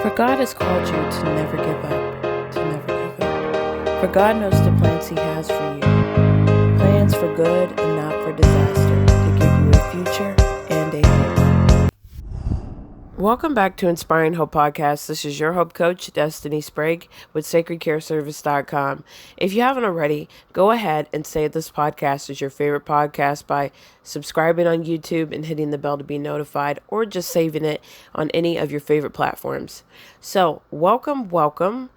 For God has called you to never give up, to never give up. For God knows the plans He has for you, plans for good and not for disaster, to give you a future and a hope. Welcome back to Inspiring Hope Podcast. This is your Hope Coach, Destiny Sprague with SacredCareService.com. If you haven't already, go ahead and save this podcast as your favorite podcast by subscribing on YouTube and hitting the bell to be notified, or just saving it on any of your favorite platforms. So, welcome.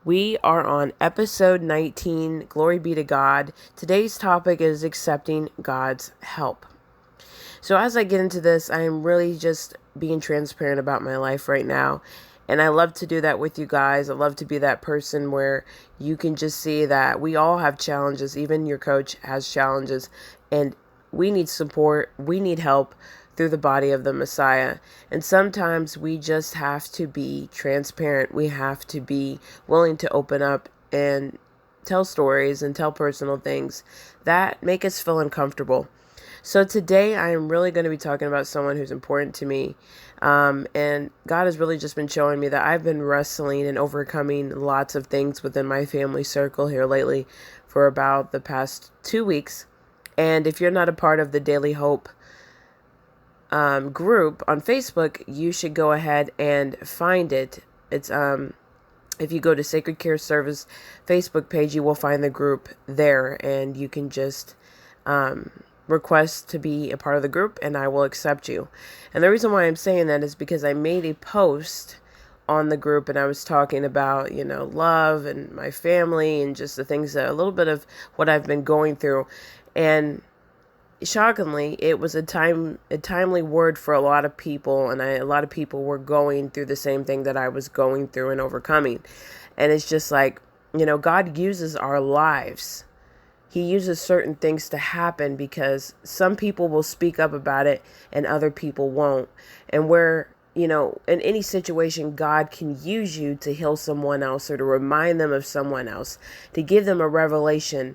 We are on episode 19. Glory be to God. Today's topic is accepting God's help. So as I get into this, I am really just being transparent about my life right now. And I love to do that with you guys. I love to be that person where you can just see that we all have challenges. Even your coach has challenges. And we need support. We need help through the body of the Messiah. And sometimes we just have to be transparent. We have to be willing to open up and tell stories and tell personal things that make us feel uncomfortable. So today I am really going to be talking about someone who's important to me. And God has really just been showing me that I've been wrestling and overcoming lots of things within my family circle here lately for about the past 2 weeks. And if you're not a part of the Daily Hope group on Facebook, you should go ahead and find it. It's if you go to Sacred Care Service Facebook page, you will find the group there, and you can just request to be a part of the group and I will accept you. And the reason why I'm saying that is because I made a post on the group and I was talking about, love and my family and just the things that a little bit of what I've been going through. And shockingly, it was a timely word for a lot of people, and a lot of people were going through the same thing that I was going through and overcoming. And it's just like, God uses our lives. He uses certain things to happen because some people will speak up about it and other people won't. And where, in any situation, God can use you to heal someone else or to remind them of someone else, to give them a revelation,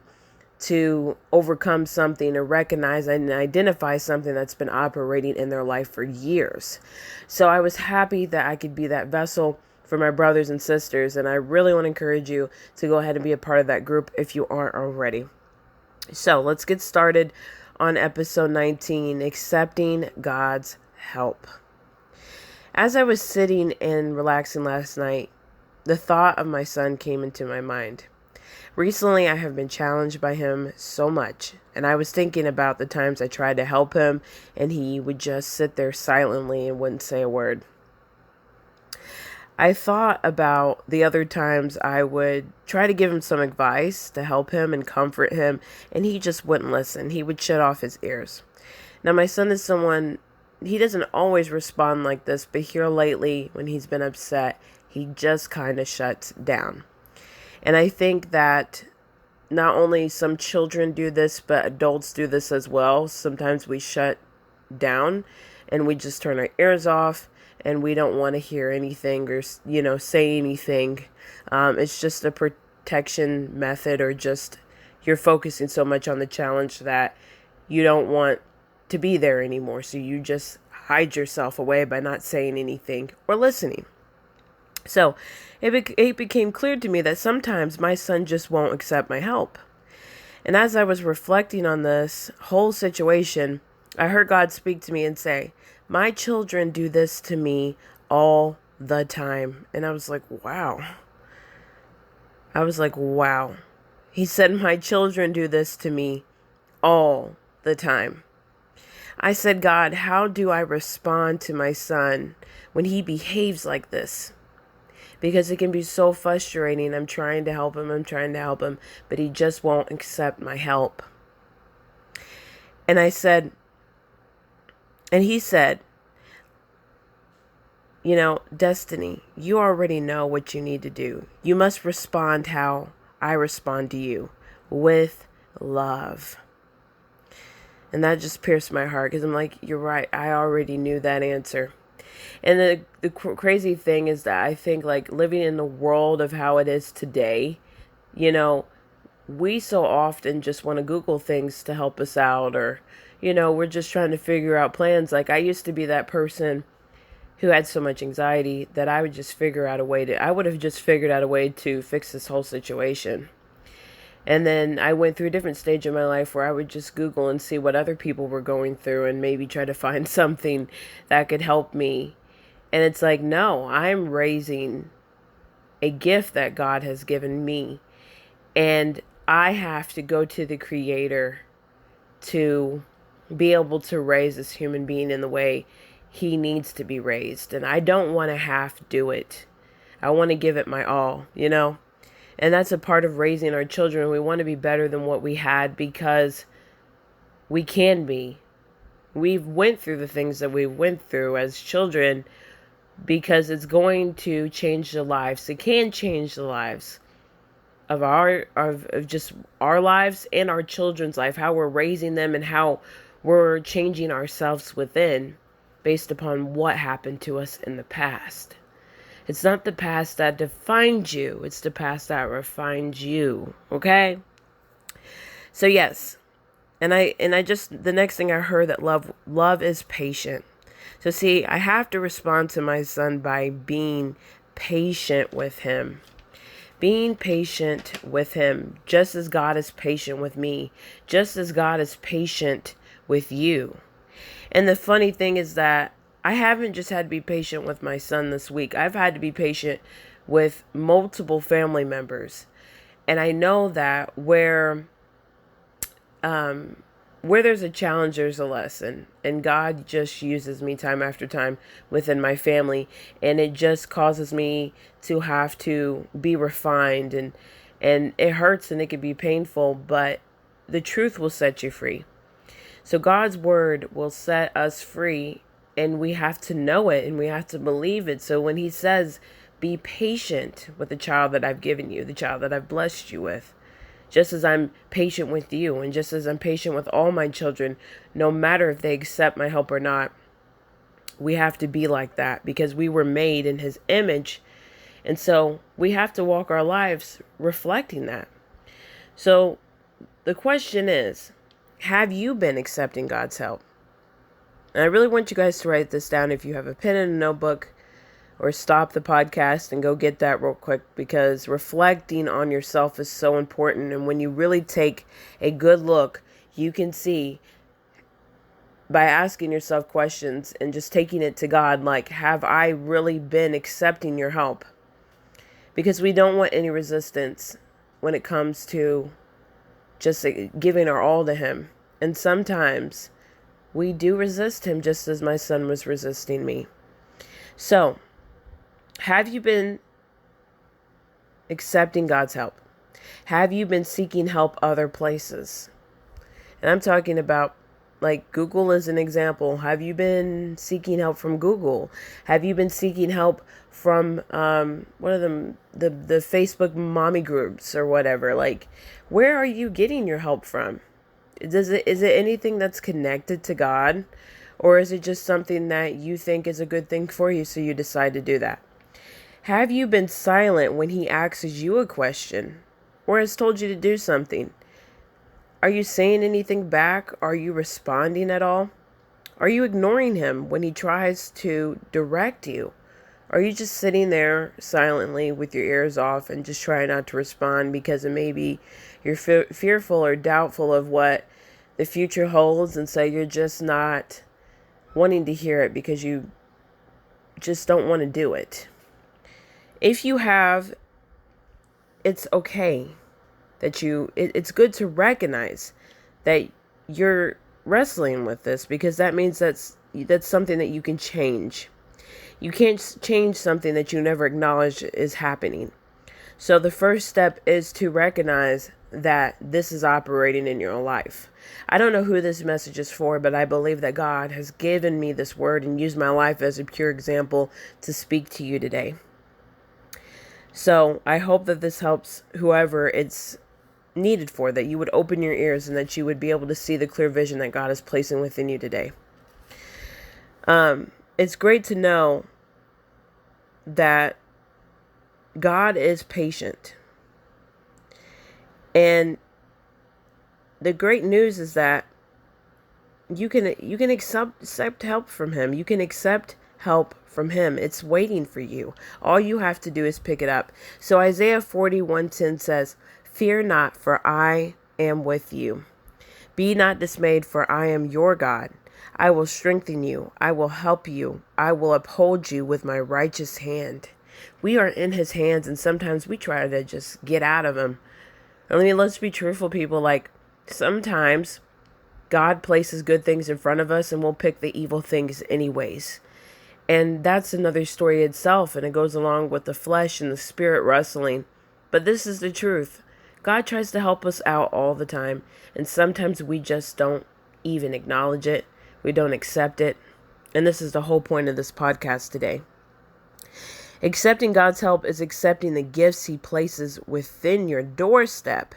to overcome something or recognize and identify something that's been operating in their life for years. So I was happy that I could be that vessel for my brothers and sisters. And I really want to encourage you to go ahead and be a part of that group if you aren't already. So let's get started on episode 19, accepting God's help. As I was sitting and relaxing last night, the thought of my son came into my mind. Recently, I have been challenged by him so much, and I was thinking about the times I tried to help him, and he would just sit there silently and wouldn't say a word. I thought about the other times I would try to give him some advice to help him and comfort him, and he just wouldn't listen. He would shut off his ears. Now, my son is someone, he doesn't always respond like this, but here lately, when he's been upset, he just kind of shuts down. And I think that not only some children do this, but adults do this as well. Sometimes we shut down and we just turn our ears off. And we don't want to hear anything or, say anything. It's just a protection method, or just you're focusing so much on the challenge that you don't want to be there anymore. So you just hide yourself away by not saying anything or listening. So it became clear to me that sometimes my son just won't accept my help. And as I was reflecting on this whole situation, I heard God speak to me and say, "My children do this to me all the time." And I was like, wow. He said, "My children do this to me all the time." I said, "God, how do I respond to my son when he behaves like this? Because it can be so frustrating. I'm trying to help him, but he just won't accept my help." And he said, "Destiny, you already know what you need to do. You must respond how I respond to you, with love." And that just pierced my heart because I'm like, you're right. I already knew that answer. And the crazy thing is that I think, like, living in the world of how it is today, we so often just want to Google things to help us out, or, we're just trying to figure out plans. Like, I used to be that person who had so much anxiety that I would just figure out a way to, I would have just figured out a way to fix this whole situation. And then I went through a different stage of my life where I would just Google and see what other people were going through and maybe try to find something that could help me. And it's like, no, I'm raising a gift that God has given me. And I have to go to the Creator to be able to raise this human being in the way he needs to be raised. And I don't want to half do it. I want to give it my all, you know? And that's a part of raising our children. We want to be better than what we had because we can be. We've went through the things that we went through as children because it's going to change the lives. It can change the lives of just our lives and our children's life, how we're raising them and how we're changing ourselves within based upon what happened to us in the past. It's not the past that defines you, it's the past that refines you, okay? So yes, and I just, the next thing I heard that love is patient. So see, I have to respond to my son by being patient with him. Being patient with him, just as God is patient with me, just as God is patient with you. And the funny thing is that I haven't just had to be patient with my son this week. I've had to be patient with multiple family members. And I know that where there's a challenge, there's a lesson. And God just uses me time after time within my family. And it just causes me to have to be refined. And it hurts and it can be painful, but the truth will set you free. So God's word will set us free. And we have to know it and we have to believe it. So when he says, be patient with the child that I've given you, the child that I've blessed you with, just as I'm patient with you and just as I'm patient with all my children, no matter if they accept my help or not, we have to be like that because we were made in his image. And so we have to walk our lives reflecting that. So the question is, have you been accepting God's help? And I really want you guys to write this down if you have a pen and a notebook, or stop the podcast and go get that real quick, because reflecting on yourself is so important. And when you really take a good look, you can see by asking yourself questions and just taking it to God, like, have I really been accepting your help? Because we don't want any resistance when it comes to just giving our all to him. And sometimes we do resist him, just as my son was resisting me. So, have you been accepting God's help? Have you been seeking help other places? And I'm talking about, like, Google is an example. Have you been seeking help from Google? Have you been seeking help from, what are them, the Facebook mommy groups or whatever? Like, where are you getting your help from? Is it anything that's connected to God? Or is it just something that you think is a good thing for you, so you decide to do that? Have you been silent when he asks you a question or has told you to do something? Are you saying anything back? Are you responding at all? Are you ignoring him when he tries to direct you? Are you just sitting there silently with your ears off and just trying not to respond because maybe you're fearful or doubtful of what the future holds, and so you're just not wanting to hear it because you just don't want to do it? If you have, it's okay that it's good to recognize that you're wrestling with this, because that means that's something that you can change. You can't change something that you never acknowledged is happening. So the first step is to recognize that this is operating in your life. I don't know who this message is for, but I believe that God has given me this word and used my life as a pure example to speak to you today. So I hope that this helps whoever it's needed for, that you would open your ears and that you would be able to see the clear vision that God is placing within you today. It's great to know that God is patient. And the great news is that you can accept help from him. You can accept help from him. It's waiting for you. All you have to do is pick it up. So Isaiah 41:10 says, "Fear not, for I am with you. Be not dismayed, for I am your God. I will strengthen you. I will help you. I will uphold you with my righteous hand." We are in his hands, and sometimes we try to just get out of him. I mean, let's be truthful, people. Like, sometimes God places good things in front of us, and we'll pick the evil things anyways. And that's another story itself, and it goes along with the flesh and the spirit wrestling. But this is the truth. God tries to help us out all the time, and sometimes we just don't even acknowledge it. We don't accept it. And this is the whole point of this podcast today. Accepting God's help is accepting the gifts he places within your doorstep.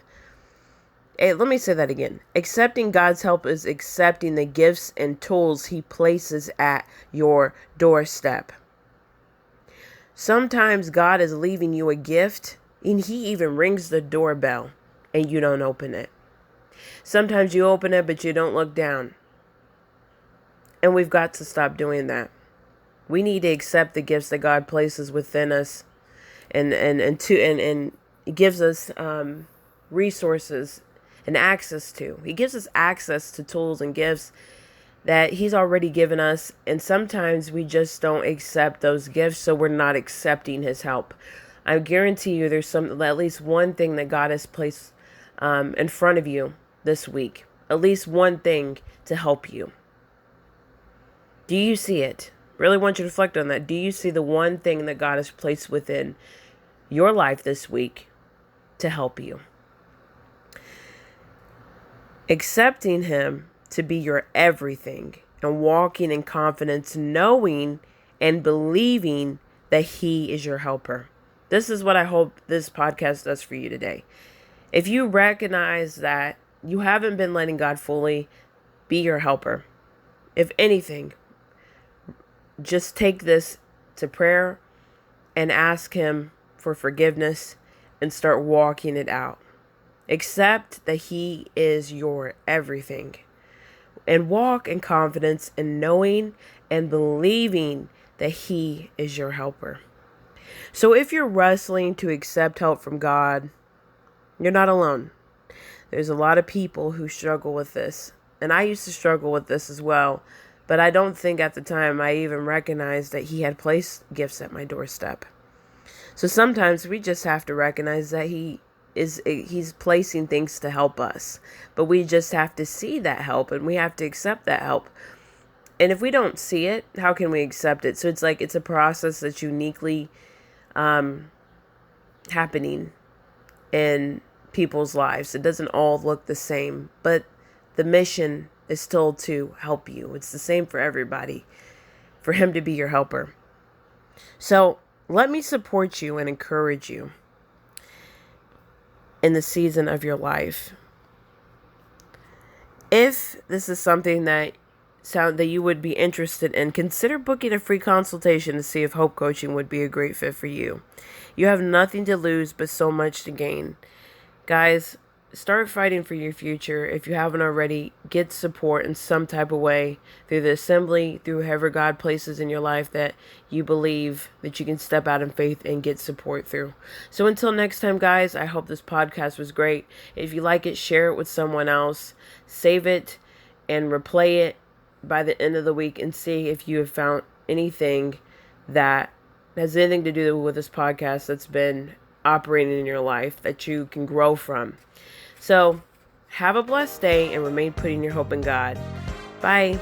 Hey, let me say that again. Accepting God's help is accepting the gifts and tools he places at your doorstep. Sometimes God is leaving you a gift, and he even rings the doorbell, and you don't open it. Sometimes you open it, but you don't look down. And we've got to stop doing that. We need to accept the gifts that God places within us, and gives us resources and access to. He gives us access to tools and gifts that he's already given us, and sometimes we just don't accept those gifts, so we're not accepting his help. I guarantee you there's at least one thing that God has placed in front of you this week. At least one thing to help you. Do you see it? Really want you to reflect on that. Do you see the one thing that God has placed within your life this week to help you? Accepting him to be your everything and walking in confidence, knowing and believing that he is your helper. This is what I hope this podcast does for you today. If you recognize that you haven't been letting God fully be your helper, if anything, just take this to prayer and ask him for forgiveness and start walking it out. Accept that he is your everything, and walk in confidence in knowing and believing that he is your helper. So if you're wrestling to accept help from God, you're not alone. There's a lot of people who struggle with this, and I used to struggle with this as well. But I don't think at the time I even recognized that he had placed gifts at my doorstep. So sometimes we just have to recognize that he's placing things to help us. But we just have to see that help, and we have to accept that help. And if we don't see it, how can we accept it? So it's like it's a process that's uniquely happening in people's lives. It doesn't all look the same, but the mission is still to help you. It's the same for everybody, for him to be your helper. So let me support you and encourage you in the season of your life. If this is something that you would be interested in, consider booking a free consultation to see if Hope Coaching would be a great fit for you. You have nothing to lose but so much to gain. Guys, start fighting for your future. If you haven't already, get support in some type of way through the assembly, through whoever God places in your life that you believe that you can step out in faith and get support through. So until next time, guys, I hope this podcast was great. If you like it, share it with someone else. Save it and replay it by the end of the week and see if you have found anything that has anything to do with this podcast that's been operating in your life that you can grow from. So, have a blessed day and remain putting your hope in God. Bye.